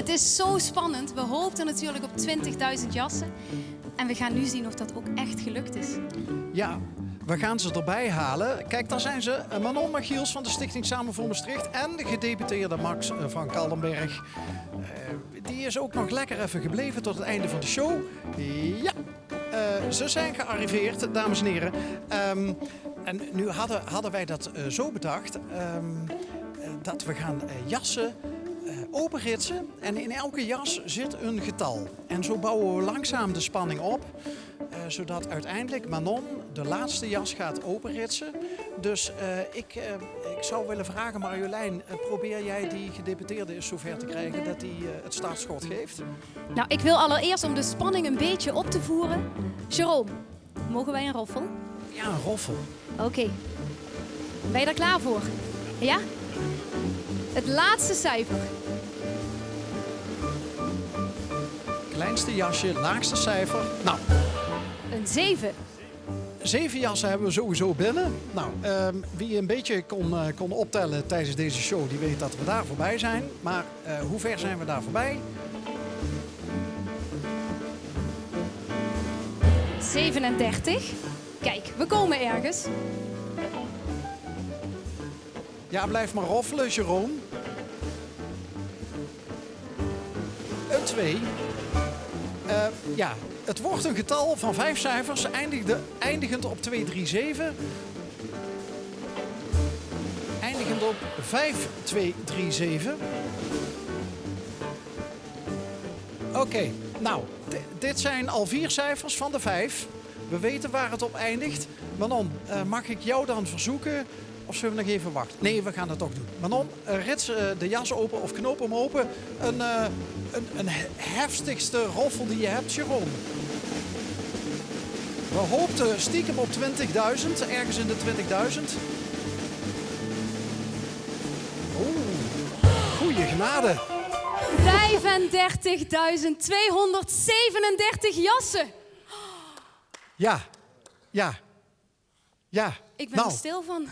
Het is zo spannend. We hoopten natuurlijk op 20.000 jassen. En we gaan nu zien of dat ook echt gelukt is. Ja, we gaan ze erbij halen. Kijk, daar zijn ze. Manon Machiels van de Stichting Samen voor Maastricht en de gedeputeerde Max van Kallenberg. Die is ook nog lekker even gebleven tot het einde van de show. Ja, ze zijn gearriveerd, dames en heren. En nu hadden wij dat zo bedacht dat we gaan jassen openritsen. En in elke jas zit een getal. En zo bouwen we langzaam de spanning op. Zodat uiteindelijk Manon de laatste jas gaat openritsen. Dus ik zou willen vragen, Marjolein, probeer jij die gedeputeerde eens zover te krijgen dat hij het startschot geeft? Nou, ik wil allereerst om de spanning een beetje op te voeren. Jerome, mogen wij een roffel? Ja, een roffel. Oké. Ben je er klaar voor? Ja? Het laatste cijfer. Kleinste jasje, laagste cijfer. Nou, Een 7. 7 jassen hebben we sowieso binnen. Nou, wie een beetje kon optellen tijdens deze show, die weet dat we daar voorbij zijn. Maar hoe ver zijn we daar voorbij? 37. Kijk, we komen ergens. Ja, blijf maar roffelen, Jerome. Een 2. Ja, het wordt een getal van 5 cijfers, eindigend op 237. Eindigend op 5237. Oké, nou, dit zijn al 4 cijfers van de 5. We weten waar het op eindigt. Manon, mag ik jou dan verzoeken? Of zullen we nog even wachten? Nee, we gaan het toch doen. Manon, rits de jas open of knoop hem open. Een heftigste roffel die je hebt, Jerome. We hoopten stiekem op 20.000, ergens in de 20.000. Oeh, goeie genade. 35.237 jassen. Ja. Ik ben er stil van.